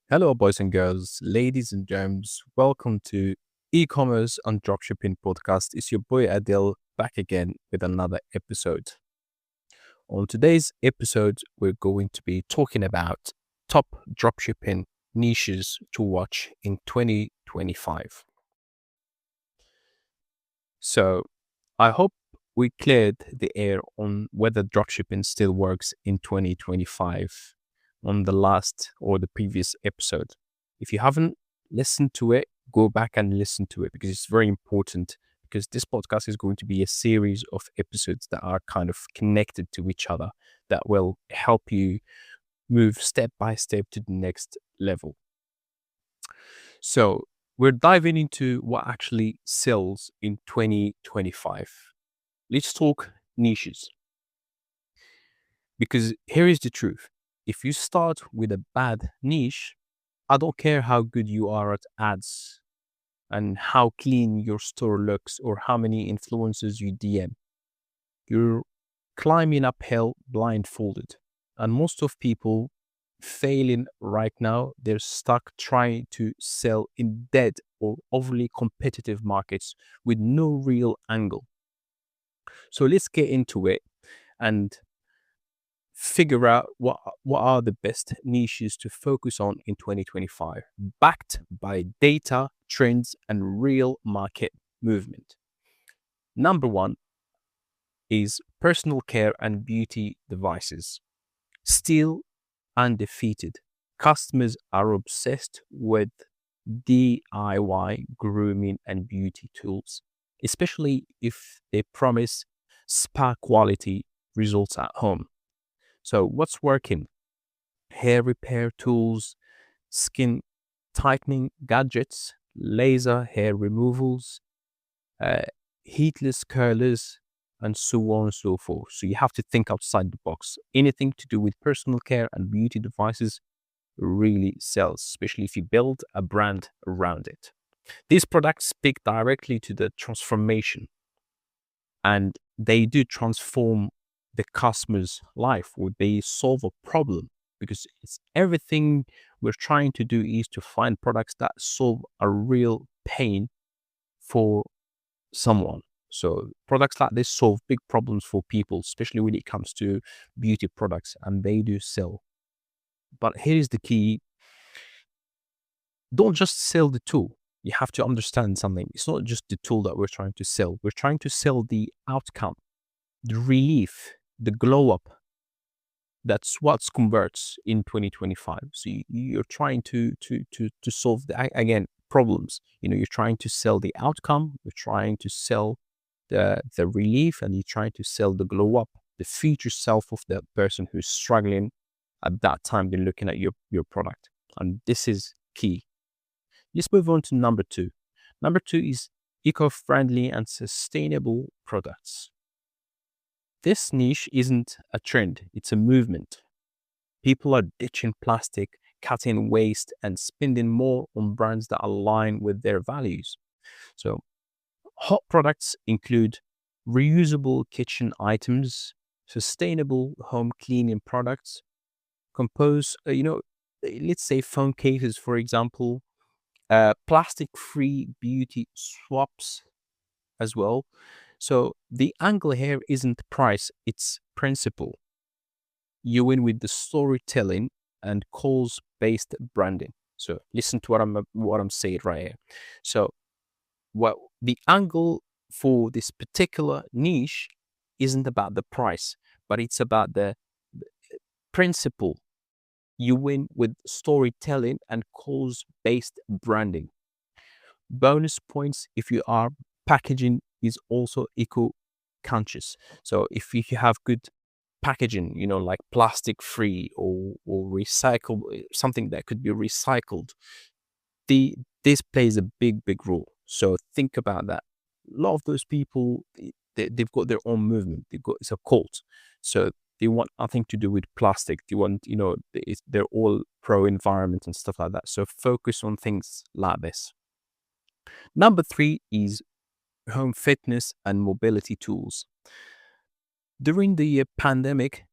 Hello, boys and girls, ladies and gems. Welcome to eCommerce and Dropshipping podcast. It's your boy Adil back again with another episode. On today's episode, we're going to be talking about top dropshipping niches to watch in 2025. So, I hope we cleared the air on whether dropshipping still works in 2025 on the last or the previous episode. If you haven't listened to it, go back and listen to it because it's very important. Because this podcast is going to be a series of episodes that are kind of connected to each other that will help you move step by step to the next level. So, we're diving into what actually sells in 2025. Let's talk niches. Because here is the truth. If you start with a bad niche, I don't care how good you are at ads and how clean your store looks or how many influencers you DM. You're climbing uphill blindfolded. And most of people failing right now, they're stuck trying to sell in dead or overly competitive markets with no real angle. So let's get into it and figure out what are the best niches to focus on in 2025, backed by data, trends, and real market movement. Number one is personal care and beauty devices. Still undefeated. Customers are obsessed with DIY grooming and beauty tools, especially if they promise spa quality results at home. So, what's working? Hair repair tools, skin tightening gadgets, laser hair removals, uh, heatless curlers, and so on and so forth. So, you have to think outside the box. Anything to do with personal care and beauty devices really sells, especially if you build a brand around it. These products speak directly to the transformation and they do transform the customer's life or they solve a problem because it's everything we're trying to do is to find products that solve a real pain for someone. So products like this solve big problems for people, especially when it comes to beauty products, and they do sell. But here is the key: don't just sell the tool. You have to understand something. It's not just the tool that we're trying to sell. We're trying to sell the outcome, the relief, the glow up. That's what converts in 2025. So you're trying to solve again problems. You're trying to sell the outcome. You're trying to sell the relief, and you're trying to sell the glow up, the future self of the person who's struggling at that time. They're looking at your product, and this is key. Let's move on to number two. Number two is eco-friendly and sustainable products. This niche isn't a trend, it's a movement. People are ditching plastic, cutting waste, and spending more on brands that align with their values. So, hot products include reusable kitchen items, sustainable home cleaning products, let's say phone cases, for example, plastic-free beauty swaps as well. So the angle here isn't price, it's principle. You win with the storytelling and cause-based branding. So listen to what I'm saying right here. So what the angle for this particular niche isn't about the price, but it's about the principle. You win with storytelling and cause-based branding. Bonus points if you are packaging is also eco-conscious. So if you have good packaging, like plastic free or recyclable, something that could be recycled, this plays a big role. So think about that. A lot of those people, they've got their own movement. It's a cult. So they want nothing to do with plastic. They want, they're all pro environment and stuff like that. So focus on things like this. Number three is home fitness and mobility tools. During the pandemic,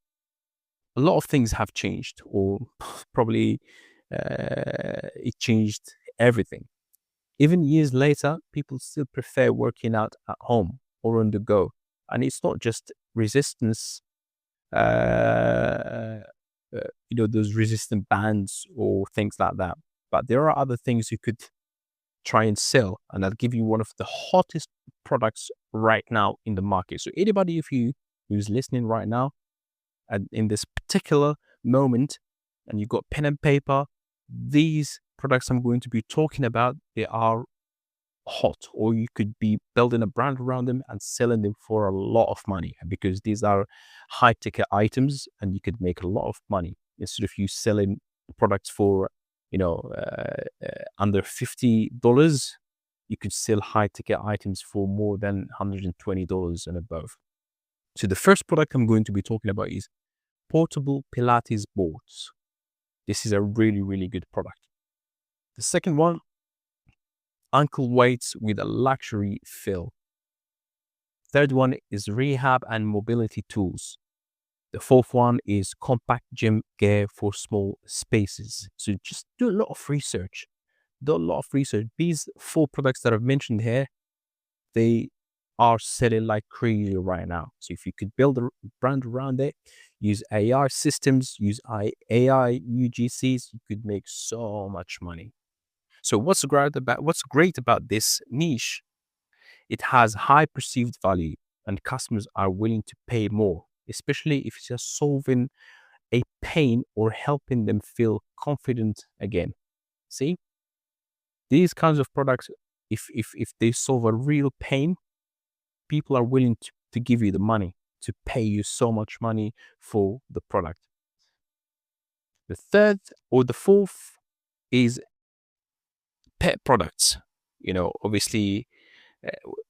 a lot of things have changed, or probably it changed everything. Even years later, people still prefer working out at home or on the go. And it's not just resistance, uh, those resistant bands or things like that. But there are other things you could try and sell. And I'll give you one of the hottest products right now in the market. So anybody who's listening right now and in this particular moment, and you've got pen and paper, these products I'm going to be talking about, they are hot, or you could be building a brand around them and selling them for a lot of money, because these are high ticket items and you could make a lot of money instead of you selling products for under $50. You could sell high ticket items for more than $120 and above. So the first product I'm going to be talking about is portable Pilates boards. This is a really, really good product. The second one, ankle weights with a luxury feel. Third one is rehab and mobility tools. The fourth one is compact gym gear for small spaces. So just do a lot of research. These 4 products that I've mentioned here, they are selling like crazy right now. So if you could build a brand around it, use AI systems, use AI UGCs, you could make so much money. So what's great about this niche? It has high perceived value and customers are willing to pay more, especially if it's just solving a pain or helping them feel confident again. See, these kinds of products, if they solve a real pain, people are willing to give you the money, to pay you so much money for the product. The third or the fourth is pet products. Obviously,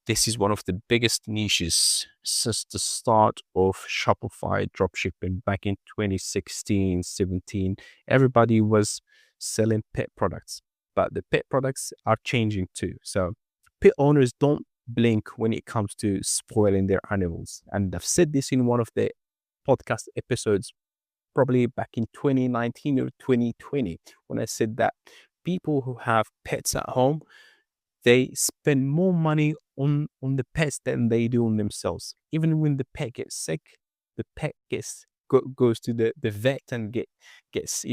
this is one of the biggest niches since the start of Shopify dropshipping back in 2016, 17. Everybody was selling pet products, but the pet products are changing too. So pet owners don't blink when it comes to spoiling their animals. And I've said this in one of the podcast episodes, probably back in 2019 or 2020, when I said that people who have pets at home, they spend more money on the pets than they do on themselves. Even when the pet gets sick, the pet goes to the vet and gets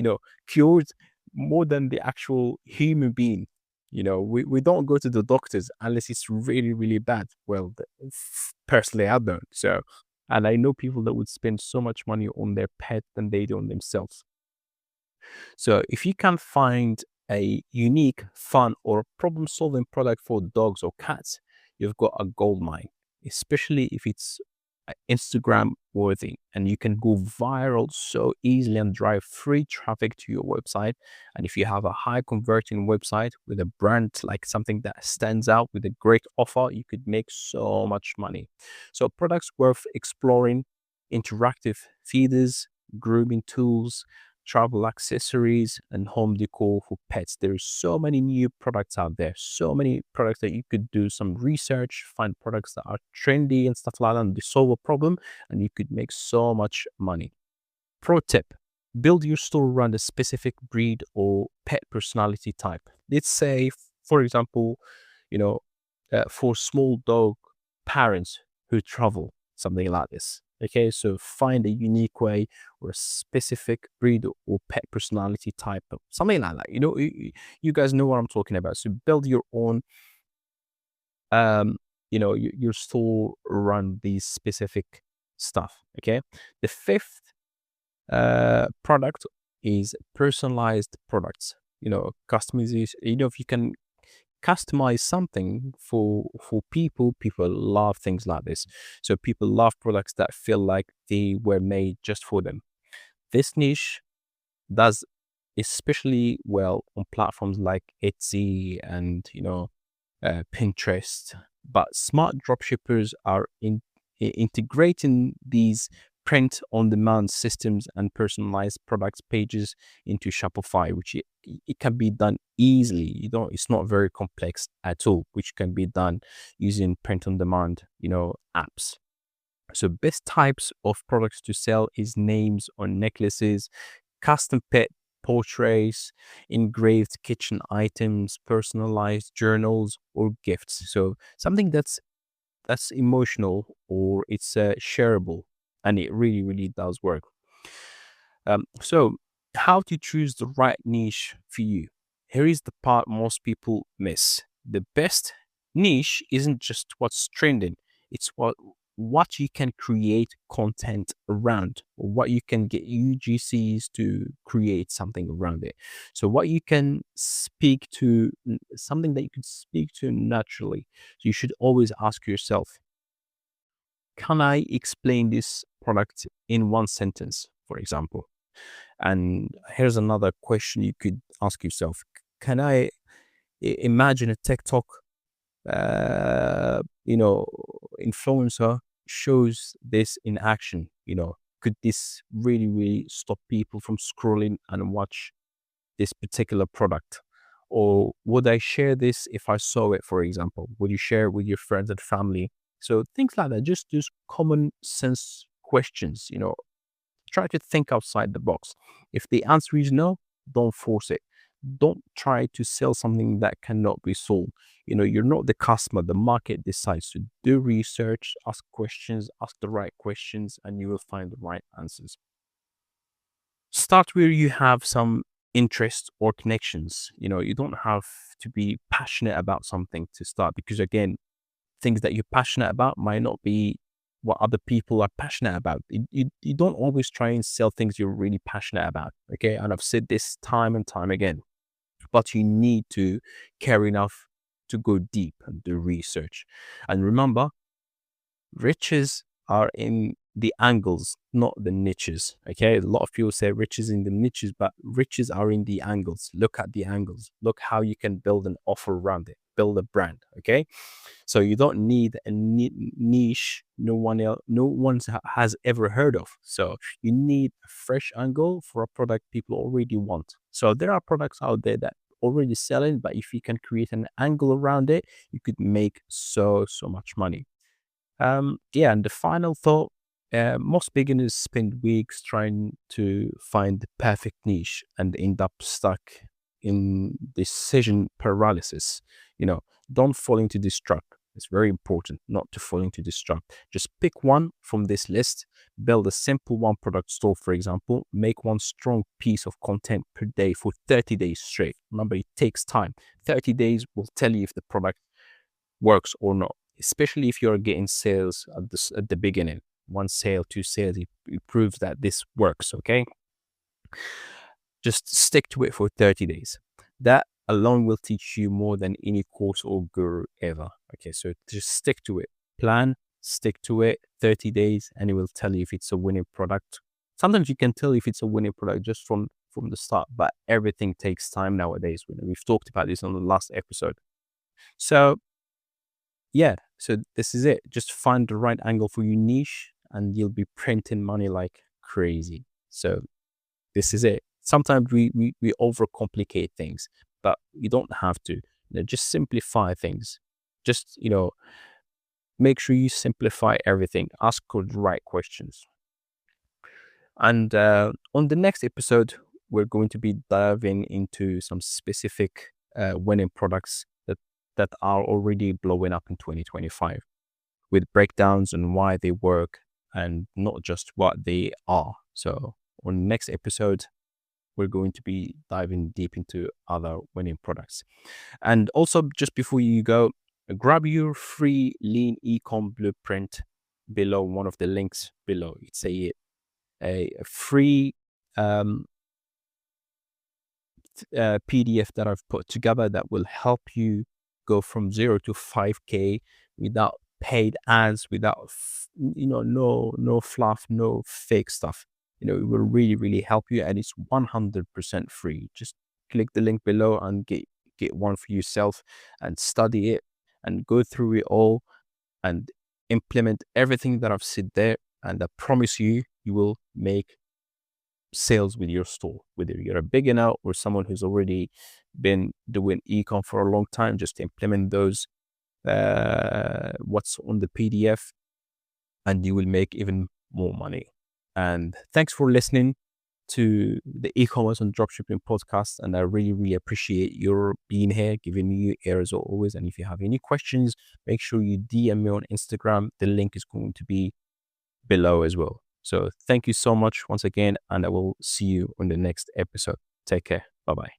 cured more than the actual human being. We don't go to the doctors unless it's really, really bad. Well, personally, I don't. So, and I know people that would spend so much money on their pet than they do on themselves. So if you can find a unique, fun, or problem-solving product for dogs or cats, you've got a gold mine, especially if it's Instagram worthy and you can go viral so easily and drive free traffic to your website. And if you have a high converting website with a brand, like something that stands out with a great offer, you could make so much money. So products worth exploring: interactive feeders, grooming tools, travel accessories, and home decor for pets. There's so many new products out there, so many products that you could do some research, find products that are trendy and stuff like that, and they solve a problem, and you could make so much money. Pro tip: build your store around a specific breed or pet personality type. Let's say, for example, for small dog parents who travel, something like this. Okay, so find a unique way or a specific breed or pet personality type, something like that. You guys know what I'm talking about. So build your own, your store around these specific stuff. Okay, the fifth product is personalized products. Customization. If you can customize something for people love things like this. So people love products that feel like they were made just for them. This niche does especially well on platforms like Etsy and Pinterest. But smart dropshippers are integrating these print on demand systems and personalized products pages into Shopify, which it can be done easily. It's not very complex at all, which can be done using print on demand, apps. So best types of products to sell is names on necklaces, custom pet portraits, engraved kitchen items, personalized journals, or gifts. So something that's emotional or it's shareable, and it really, really does work. So, how to choose the right niche for you? Here is the part most people miss. The best niche isn't just what's trending; it's what you can create content around, or what you can get UGCs to create something around it. So, what you can speak to, something that you can speak to naturally. So, you should always ask yourself, can I explain this product in one sentence, for example? And here's another question you could ask yourself. Can I imagine a TikTok, uh, you know, influencer shows this in action? Could this really, really stop people from scrolling and watch this particular product? Or would I share this if I saw it, for example? Would you share it with your friends and family? So things like that, just common sense questions, try to think outside the box. If the answer is no, don't force it. Don't try to sell something that cannot be sold. You're not the customer, the market decides. To do research, ask questions, ask the right questions, and you will find the right answers. Start where you have some interest or connections. You don't have to be passionate about something to start, because again, things that you're passionate about might not be what other people are passionate about. You don't always try and sell things you're really passionate about. Okay. And I've said this time and time again, but you need to care enough to go deep and do research. And remember, riches are in the angles, not the niches. Okay. A lot of people say riches in the niches, but riches are in the angles. Look at the angles. Look how you can build an offer around it, build a brand. Okay. So you don't need a niche no one has ever heard of. So you need a fresh angle for a product people already want. So there are products out there that already selling, but if you can create an angle around it, you could make so much money. Yeah, and the final thought, most beginners spend weeks trying to find the perfect niche and end up stuck in decision paralysis. You know, don't fall into this trap. It's very important not to fall into this trap. Just pick one from this list, build a simple one product store, for example, make one strong piece of content per day for 30 days straight. Remember, it takes time. 30 days will tell you if the product works or not, especially if you're getting sales at the beginning. One sale, two sales, it proves that this works. Okay, just stick to it for 30 days. That alone will teach you more than any course or guru ever. Okay, so just stick to it. Plan, stick to it, 30 days, and it will tell you if it's a winning product. Sometimes you can tell if it's a winning product just from the start, but everything takes time nowadays. We've talked about this on the last episode. So yeah, so this is it. Just find the right angle for your niche and you'll be printing money like crazy. So this is it. Sometimes we overcomplicate things, but you don't have to. Just simplify things. Just, make sure you simplify everything. Ask the right questions. And on the next episode, we're going to be diving into some specific winning products that are already blowing up in 2025, with breakdowns on why they work and not just what they are. So on the next episode, we're going to be diving deep into other winning products. And also, just before you go, grab your free Lean Ecom Blueprint below one of the links below. It's a free PDF that I've put together that will help you go from 0 to 5K without paid ads, without no fluff, no fake stuff. It will really, really help you, and it's 100% free. Just click the link below and get one for yourself and study it and go through it all and implement everything that I've said there. And I promise you, you will make sales with your store, whether you're a beginner or someone who's already been doing ecom for a long time. Just implement those what's on the PDF and you will make even more money. And thanks for listening. to the e-commerce and dropshipping podcast, and I really, really appreciate your being here, giving me your ear as always. And if you have any questions, make sure you DM me on Instagram. The link is going to be below as well. So thank you so much once again, and I will see you on the next episode. Take care. Bye bye.